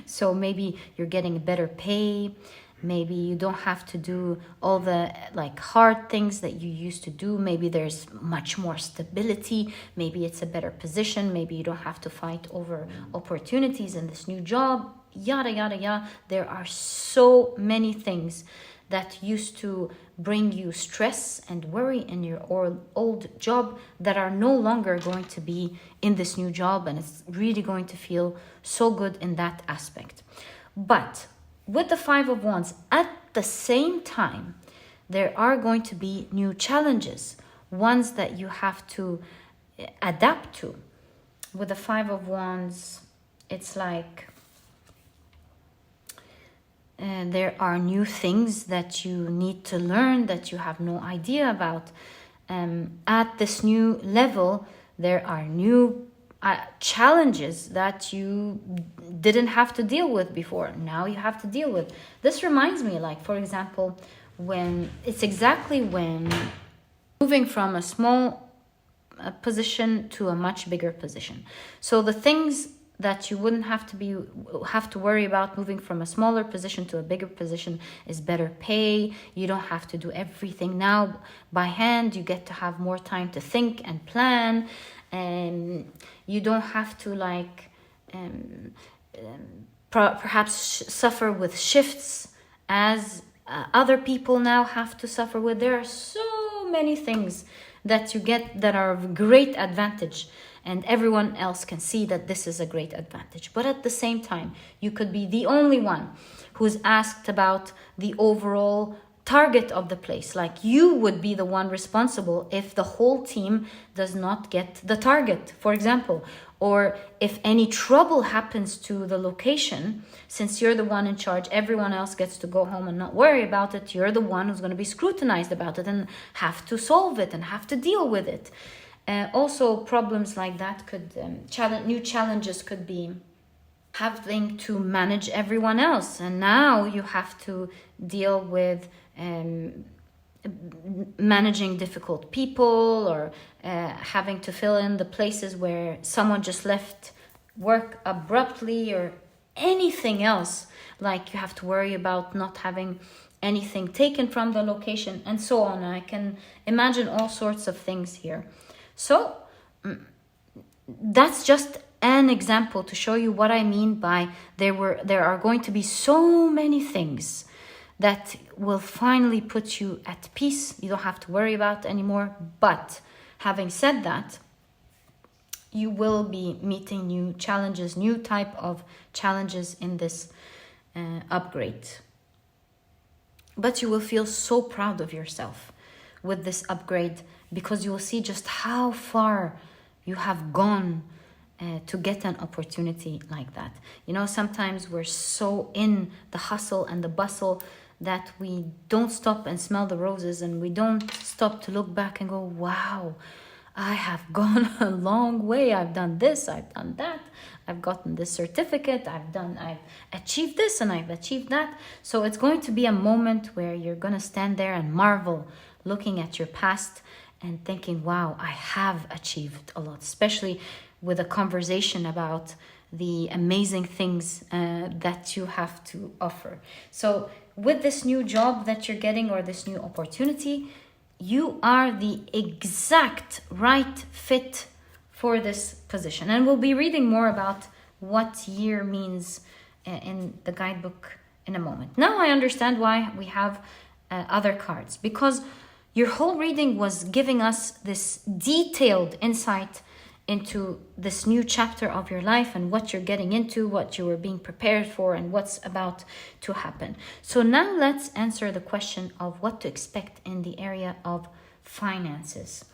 S1: So maybe you're getting better pay, Maybe you don't have to do all the like hard things that you used to do. Maybe there's much more stability. Maybe it's a better position. Maybe you don't have to fight over opportunities in this new job. Yada, yada, yada. There are so many things that used to bring you stress and worry in your old job that are no longer going to be in this new job. And it's really going to feel so good in that aspect. But with the Five of Wands, at the same time, there are going to be new challenges, ones that you have to adapt to. With the Five of Wands, it's like there are new things that you need to learn that you have no idea about. At this new level, there are new challenges that you didn't have to deal with before. Now you have to deal with. This reminds me, like, for example, when moving from a small position to a much bigger position. So the things that you wouldn't have to worry about moving from a smaller position to a bigger position is better pay. You don't have to do everything now by hand. You get to have more time to think and plan. And you don't have to perhaps suffer with shifts as other people now have to suffer with. There are so many things that you get that are of great advantage, and everyone else can see that this is a great advantage. But at the same time, you could be the only one who's asked about the overall target of the place. Like, you would be the one responsible if the whole team does not get the target, for example, or if any trouble happens to the location. Since you're the one in charge, everyone else gets to go home and not worry about it. You're the one who's going to be scrutinized about it and have to solve it and have to deal with it. Also, problems like that could new challenges could be having to manage everyone else, and now you have to deal with managing difficult people, or having to fill in the places where someone just left work abruptly, or anything else, like you have to worry about not having anything taken from the location, and so on. I can imagine all sorts of things here. So that's just an example to show you what I mean by there are going to be so many things that will finally put you at peace. You don't have to worry about anymore. But having said that, you will be meeting new challenges, new type of challenges in this upgrade. But you will feel so proud of yourself with this upgrade, because you will see just how far you have gone to get an opportunity like that. You know, sometimes we're so in the hustle and the bustle that we don't stop and smell the roses, and we don't stop to look back and go, wow, I have gone a long way. I've done this, I've done that, I've gotten this certificate, I've achieved this and I've achieved that. So it's going to be a moment where you're going to stand there and marvel, looking at your past and thinking, wow, I have achieved a lot, especially with a conversation about the amazing things that you have to offer. So with this new job that you're getting, or this new opportunity, you are the exact right fit for this position. And we'll be reading more about what year means in the guidebook in a moment. Now I understand why we have other cards, because your whole reading was giving us this detailed insight into this new chapter of your life and what you're getting into, what you were being prepared for, and what's about to happen. So now let's answer the question of what to expect in the area of finances.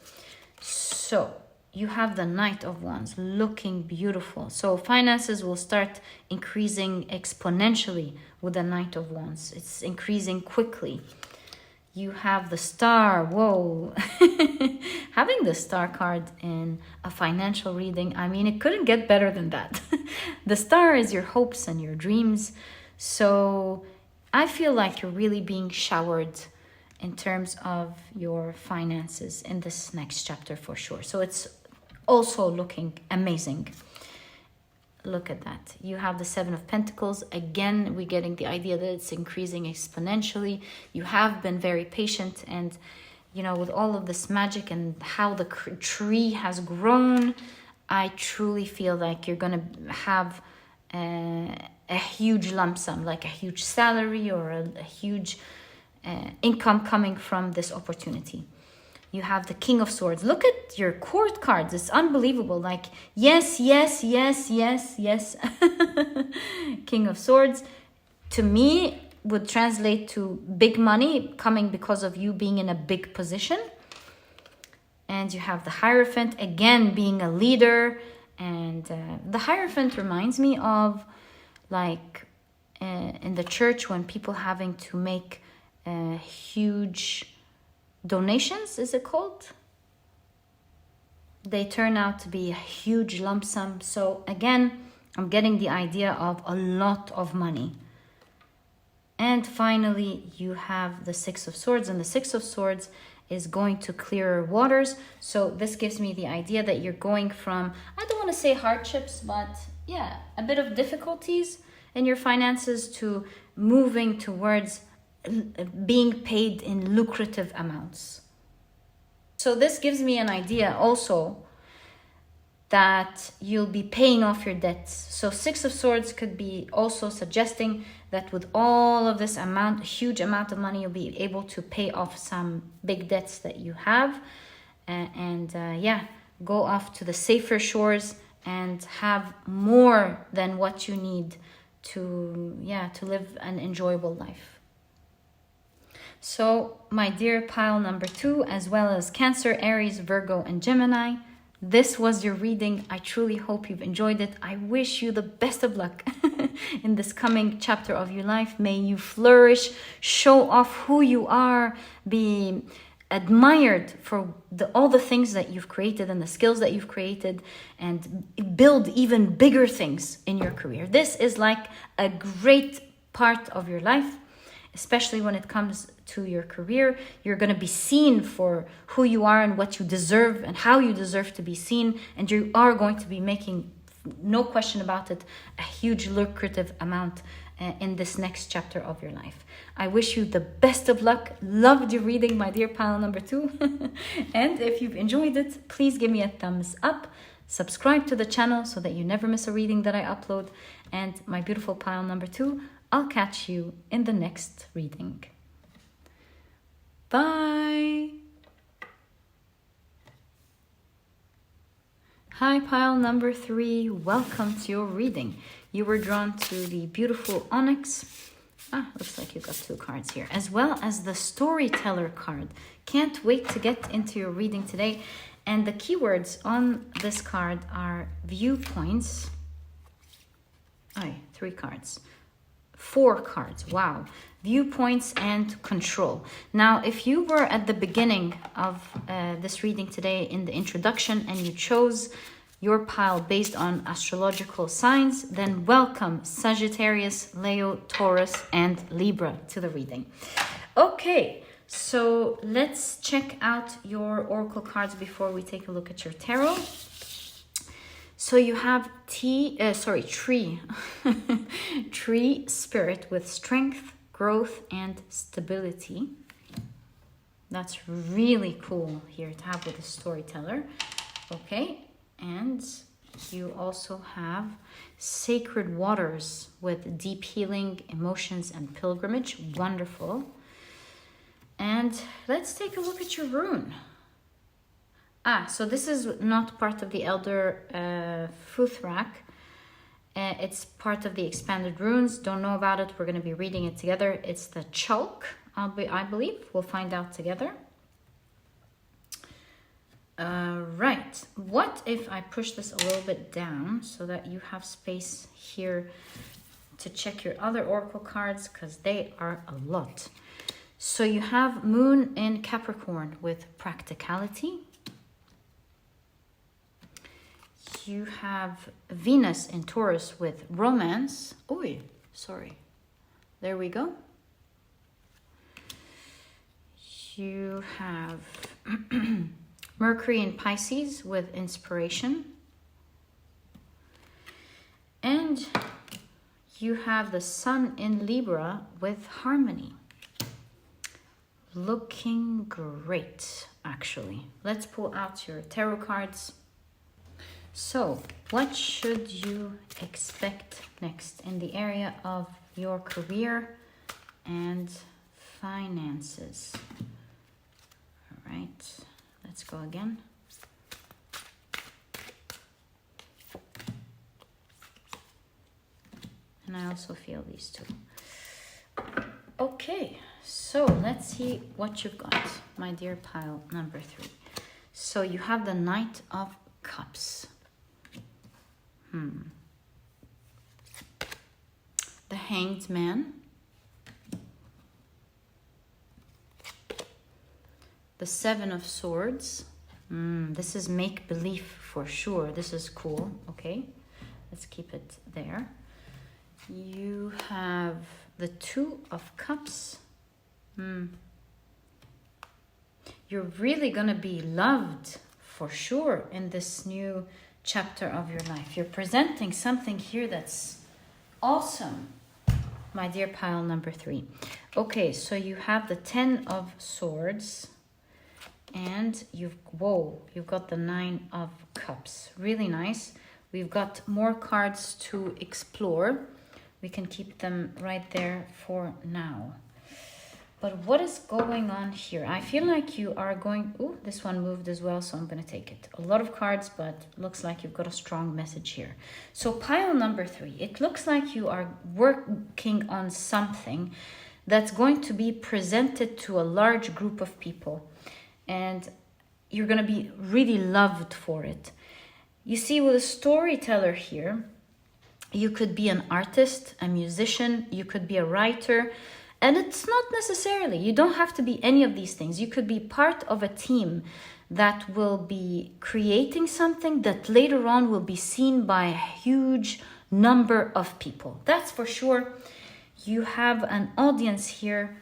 S1: So you have the Knight of Wands looking beautiful. So finances will start increasing exponentially with the Knight of Wands. It's increasing quickly. You have the Star. Whoa. Having the Star card in a financial reading, I mean, it couldn't get better than that. The Star is your hopes and your dreams. So I feel like you're really being showered in terms of your finances in this next chapter for sure. So it's also looking amazing. look at that. You have the Seven of Pentacles. Again, we're getting the idea that it's increasing exponentially. You have been very patient, and you know, with all of this magic and how the tree has grown, I truly feel like you're gonna have a huge lump sum, like a huge salary or a huge income coming from this opportunity. You have the King of Swords. Look at your court cards. It's unbelievable. Like, yes, yes, yes, yes, yes. King of Swords, to me, would translate to big money coming because of you being in a big position. And you have the Hierophant, again, being a leader. And the Hierophant reminds me of, like, in the church when people having to make huge donations, is it called? They turn out to be a huge lump sum. So again, I'm getting the idea of a lot of money. And finally, you have the Six of Swords, and the Six of Swords is going to clearer waters. So this gives me the idea that you're going from, I don't want to say hardships, but yeah, a bit of difficulties in your finances to moving towards being paid in lucrative amounts. So this gives me an idea also that you'll be paying off your debts. So Six of Swords could be also suggesting that with all of this amount, huge amount of money, you'll be able to pay off some big debts that you have, and go off to the safer shores and have more than what you need to live an enjoyable life. So, my dear pile number 2, as well as Cancer, Aries, Virgo, and Gemini, this was your reading. I truly hope you've enjoyed it. I wish you the best of luck in this coming chapter of your life. May you flourish, show off who you are, be admired for all the things that you've created and the skills that you've created, and build even bigger things in your career. This is like a great part of your life, especially when it comes to your career. You're going to be seen for who you are and what you deserve and how you deserve to be seen. And you are going to be making, no question about it, a huge lucrative amount in this next chapter of your life. I wish you the best of luck. Loved your reading, my dear pile number 2. And if you've enjoyed it, please give me a thumbs up. Subscribe to the channel so that you never miss a reading that I upload. And my beautiful pile number 2, I'll catch you in the next reading. Bye. Hi, pile number 3. Welcome to your reading. You were drawn to the beautiful Onyx. Looks like you got 2 cards here, as well as the Storyteller card. Can't wait to get into your reading today. And the keywords on this card are viewpoints. 3 cards. 4 cards. Wow. Viewpoints and control. Now, if you were at the beginning of this reading today in the introduction and you chose your pile based on astrological signs, then welcome Sagittarius, Leo, Taurus, and Libra to the reading. Okay, so let's check out your oracle cards before we take a look at your tarot. So you have tree. Tree spirit with strength, growth, and stability. That's really cool here to have with a storyteller. Okay, and you also have sacred waters with deep healing, emotions, and pilgrimage. Wonderful. And let's take a look at your rune. So this is not part of the Elder Futhrak. It's part of the expanded runes. Don't know about it. We're going to be reading it together. It's the Chalk, I believe. We'll find out together. Right. What if I push this a little bit down so that you have space here to check your other oracle cards, because they are a lot. So you have Moon in Capricorn with practicality. You have Venus in Taurus with romance. There we go. You have Mercury in Pisces with inspiration. And you have the Sun in Libra with harmony. Looking great, actually. Let's pull out your tarot cards. So, what should you expect next in the area of your career and finances? All right, let's go again. And I also feel these two. Okay, so let's see what you've got, my dear pile number 3. So you have the Knight of Cups. The Hanged Man. The Seven of Swords. This is make-believe for sure. This is cool. Okay, let's keep it there. You have the Two of Cups. You're really gonna be loved for sure in this new chapter of your life. You're presenting something here that's awesome, my dear pile number 3. Okay, so you have the 10 of Swords, and you've got the 9 of Cups. Really nice. We've got more cards to explore. We can keep them right there for now. But what is going on here? I feel like you are going... Oh, this one moved as well, so I'm going to take it. A lot of cards, but looks like you've got a strong message here. So pile number 3. It looks like you are working on something that's going to be presented to a large group of people. And you're going to be really loved for it. You see, with a storyteller here, you could be an artist, a musician, you could be a writer. And it's not necessarily, you don't have to be any of these things. You could be part of a team that will be creating something that later on will be seen by a huge number of people. That's for sure. You have an audience here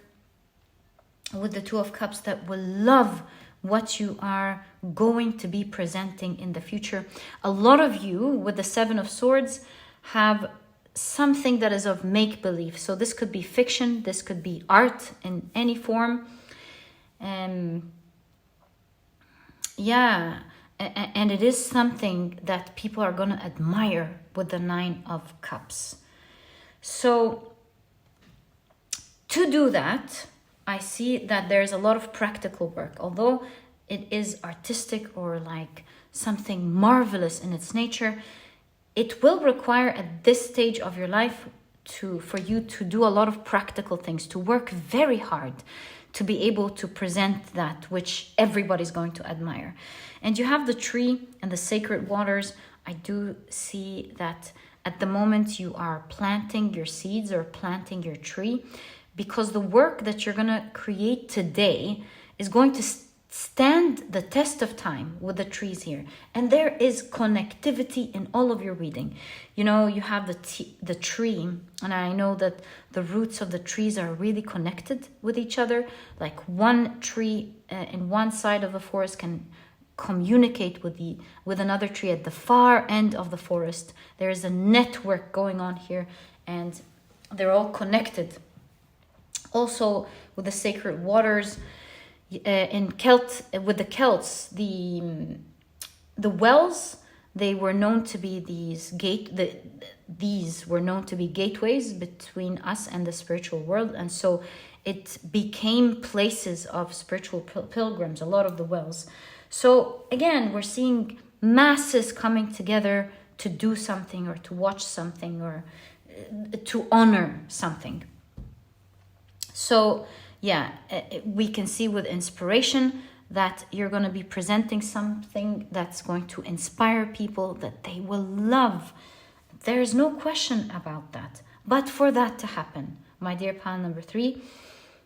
S1: with the Two of Cups that will love what you are going to be presenting in the future. A lot of you with the Seven of Swords have something that is of make-believe. So this could be fiction, this could be art in any form. Yeah, and it is something that people are going to admire with the 9 of Cups. So to do that, I see that there's a lot of practical work. Although it is artistic or like something marvelous in its nature, it will require at this stage of your life for you to do a lot of practical things, to work very hard to be able to present that which everybody's going to admire. And you have the tree and the sacred waters. I do see that at the moment you are planting your seeds or planting your tree, because the work that you're going to create today is going to stand the test of time with the trees here. And there is connectivity in all of your reading. You know, you have the tree, and I know that the roots of the trees are really connected with each other. Like one tree in one side of the forest can communicate with another tree at the far end of the forest. There is a network going on here, and they're all connected. Also with the sacred waters, with the Celts, the wells, they were known to be these were known to be gateways between us and the spiritual world, and so it became places of spiritual pilgrims, a lot of the wells. So again, we're seeing masses coming together to do something or to watch something or to honor something. So yeah, we can see with inspiration that you're going to be presenting something that's going to inspire people, that they will love. There's no question about that. But for that to happen, my dear pile number 3,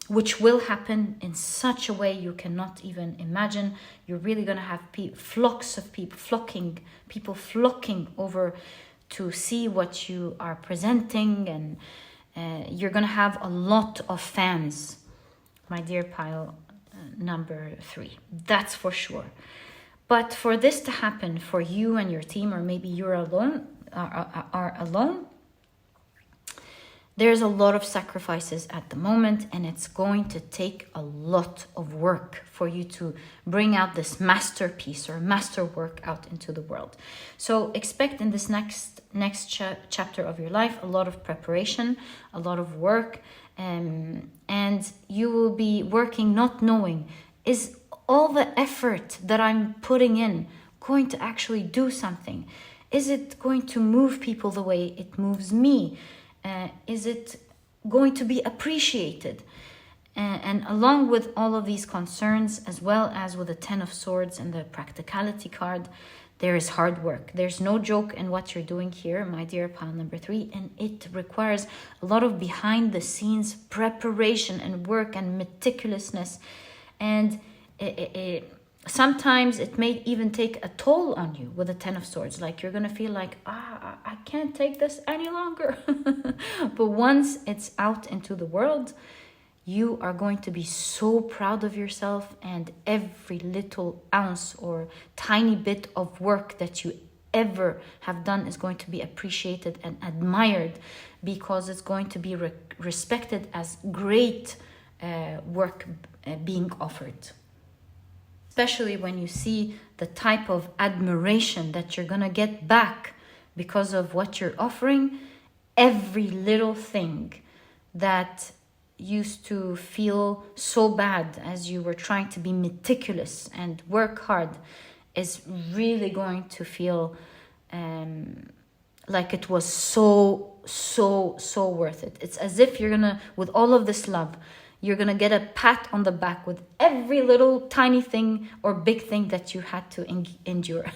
S1: which will happen in such a way you cannot even imagine, you're really going to have flocks of people flocking over to see what you are presenting, and you're going to have a lot of fans, my dear pile number 3. That's for sure. But for this to happen for you and your team, or maybe you're alone, are alone, there's a lot of sacrifices at the moment, and it's going to take a lot of work for you to bring out this masterpiece or masterwork out into the world. So expect in this next chapter of your life a lot of preparation, a lot of work, and you will be working not knowing, is all the effort that I'm putting in going to actually do something? Is it going to move people the way it moves me? Is it going to be appreciated? And along with all of these concerns, as well as with the 10 of Swords and the practicality card, there is hard work. There's no joke in what you're doing here, my dear pile number 3, and it requires a lot of behind the scenes preparation and work and meticulousness. And sometimes it may even take a toll on you with the 10 of Swords. Like you're going to feel like, I can't take this any longer. But once it's out into the world, you are going to be so proud of yourself, and every little ounce or tiny bit of work that you ever have done is going to be appreciated and admired, because it's going to be respected as great work being offered. Especially when you see the type of admiration that you're going to get back because of what you're offering. Every little thing that used to feel so bad as you were trying to be meticulous and work hard is really going to feel like it was so worth it. It's as if you're gonna, with all of this love, you're gonna get a pat on the back with every little tiny thing or big thing that you had to endure.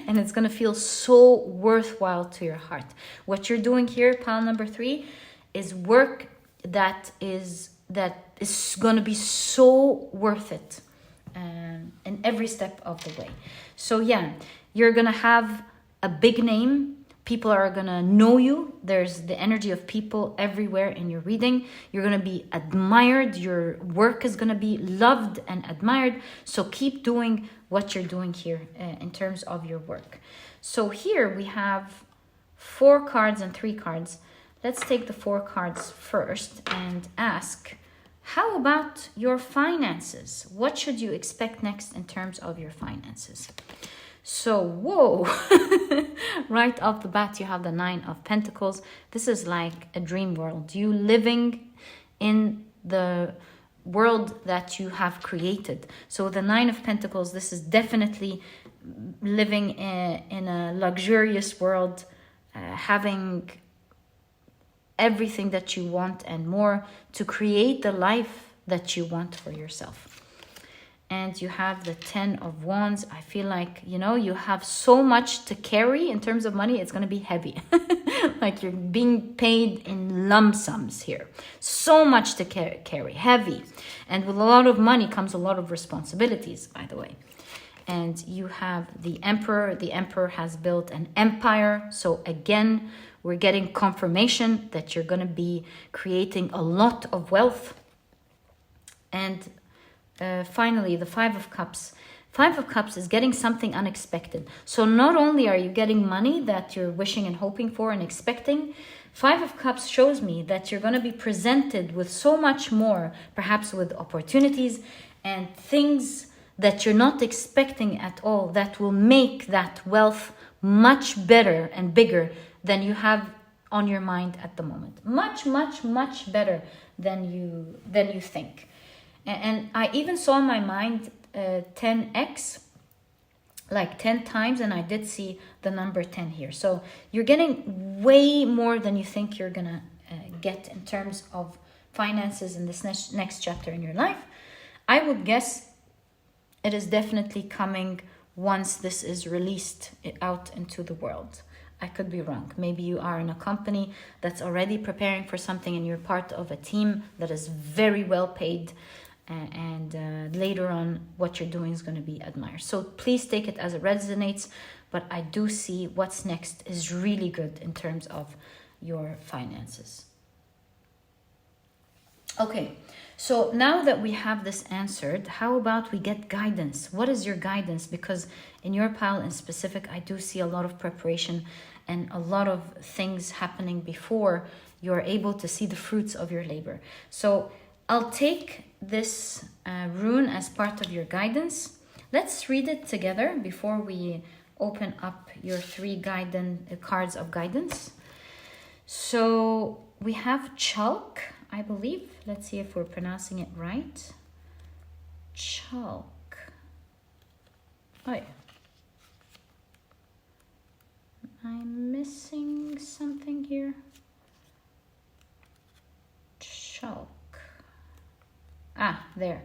S1: And it's gonna feel so worthwhile to your heart. What you're doing here, pile number 3, is work that is going to be so worth it in every step of the way. So yeah, you're going to have a big name. People are going to know you. There's the energy of people everywhere in your reading. You're going to be admired. Your work is going to be loved and admired. So keep doing what you're doing here in terms of your work. So here we have 4 cards and 3 cards. Let's take the 4 cards first and ask, how about your finances? What should you expect next in terms of your finances? So, whoa, right off the bat, you have the 9 of Pentacles. This is like a dream world. You living in the world that you have created. So the 9 of Pentacles, this is definitely living in a luxurious world, having everything that you want and more to create the life that you want for yourself. And you have the 10 of Wands. I feel like, you have so much to carry in terms of money. It's going to be heavy. Like you're being paid in lump sums here. So much to carry, heavy. And with a lot of money comes a lot of responsibilities, by the way. And you have the Emperor. The Emperor has built an empire. So again, we're getting confirmation that you're going to be creating a lot of wealth. And finally, the 5 of Cups. 5 of Cups is getting something unexpected. So not only are you getting money that you're wishing and hoping for and expecting, 5 of Cups shows me that you're going to be presented with so much more, perhaps with opportunities and things that you're not expecting at all, that will make that wealth much better and bigger than you have on your mind at the moment. Much better than you think. And I even saw in my mind 10x, like 10 times, and I did see the number 10 here. So you're getting way more than you think you're gonna get in terms of finances in this next chapter in your life. I would guess it is definitely coming once this is released out into the world. I could be wrong. Maybe you are in a company that's already preparing for something and you're part of a team that is very well paid, and later on what you're doing is going to be admired. So please take it as it resonates, but I do see what's next is really good in terms of your finances. Okay, so now that we have this answered, how about we get guidance? What is your guidance? Because in your pile in specific, I do see a lot of preparation and a lot of things happening before you are able to see the fruits of your labor. So I'll take this rune as part of your guidance. Let's read it together before we open up your 3 cards of guidance. So we have chalk, I believe. Let's see if we're pronouncing it right. Chalk. Oh, yeah. I'm missing something here. Chalk. Ah, there.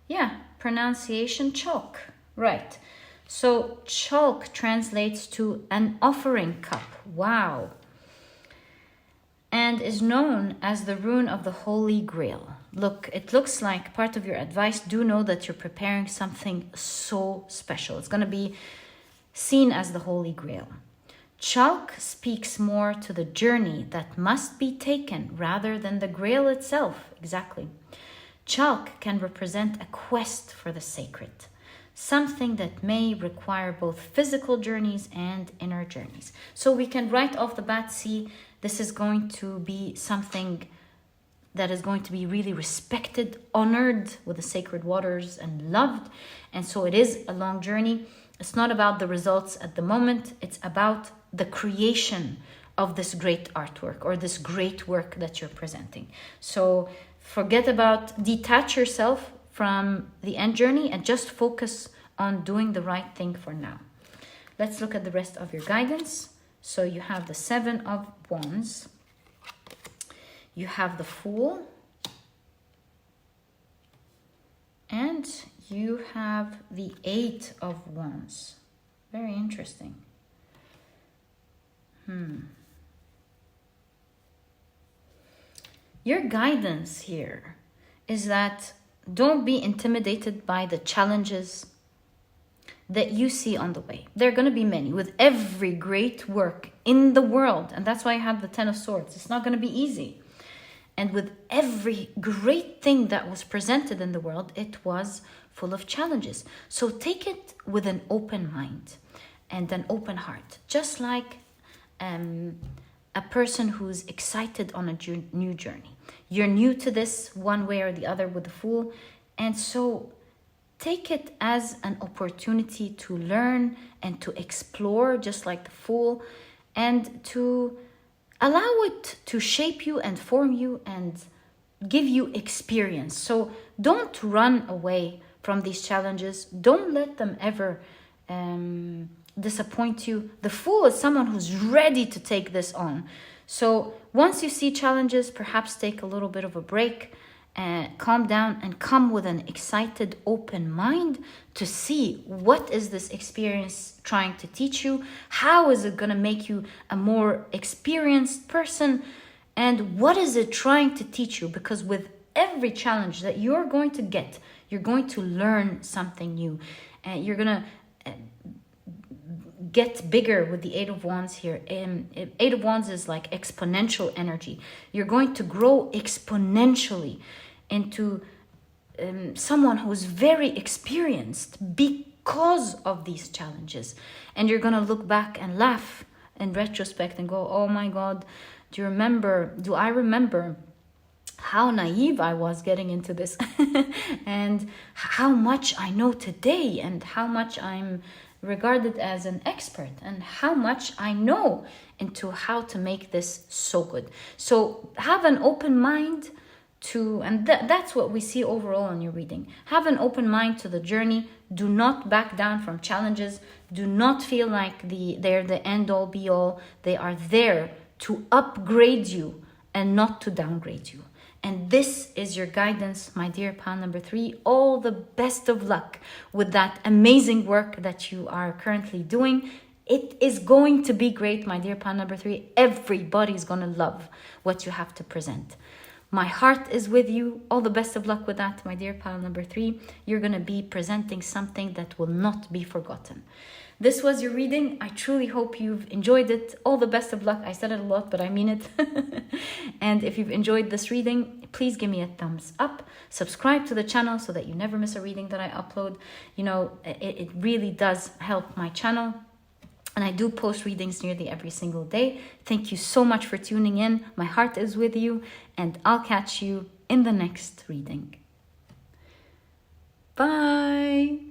S1: Yeah, pronunciation chalk. Right. So chalk translates to an offering cup. Wow. And is known as the rune of the Holy Grail. Look, it looks like part of your advice. Do know that you're preparing something so special. It's going to be seen as the Holy Grail. Chalk speaks more to the journey that must be taken rather than the Grail itself. Exactly. Chalk can represent a quest for the sacred, something that may require both physical journeys and inner journeys. So we can right off the bat see this is going to be something that is going to be really respected, honored with the sacred waters and loved. And so it is a long journey. It's not about the results at the moment. It's about the creation of this great artwork or this great work that you're presenting. So detach yourself from the end journey and just focus on doing the right thing for now. Let's look at the rest of your guidance. So you have the 7 of Wands. You have the Fool. And you have the 8 of Wands. Very interesting. Your guidance here is that don't be intimidated by the challenges that you see on the way. There are going to be many with every great work in the world. And that's why I have the 10 of Swords. It's not going to be easy. And with every great thing that was presented in the world, it was full of challenges. So take it with an open mind and an open heart. Just like a person who's excited on a new journey. You're new to this one way or the other with the Fool. And so take it as an opportunity to learn and to explore, just like the Fool, and to allow it to shape you and form you and give you experience. So don't run away from these challenges. Don't let them ever disappoint you. The Fool is someone who's ready to take this on. So once you see challenges, perhaps take a little bit of a break, calm down and come with an excited, open mind to see what is this experience trying to teach you? How is it going to make you a more experienced person? And what is it trying to teach you? Because with every challenge that you're going to get, you're going to learn something new. And you're going to get bigger with the 8 of Wands here. 8 of Wands is like exponential energy. You're going to grow exponentially into someone who's very experienced because of these challenges. And you're going to look back and laugh in retrospect and go, oh my God, do I remember how naive I was getting into this and how much I know today and how much I'm regarded as an expert and how much I know into how to make this so good. So have an open mind that's what we see overall in your reading. Have an open mind to the journey. Do not back down from challenges. Do not feel like they're the end all be all. They are there to upgrade you and not to downgrade you. And this is your guidance, my dear pile number 3. All the best of luck with that amazing work that you are currently doing. It is going to be great, my dear pile number 3. Everybody's going to love what you have to present. My heart is with you. All the best of luck with that, my dear pile number 3. You're going to be presenting something that will not be forgotten. This was your reading. I truly hope you've enjoyed it. All the best of luck. I said it a lot, but I mean it. And if you've enjoyed this reading, please give me a thumbs up. Subscribe to the channel so that you never miss a reading that I upload. You know, it really does help my channel. And I do post readings nearly every single day. Thank you so much for tuning in. My heart is with you, and I'll catch you in the next reading. Bye.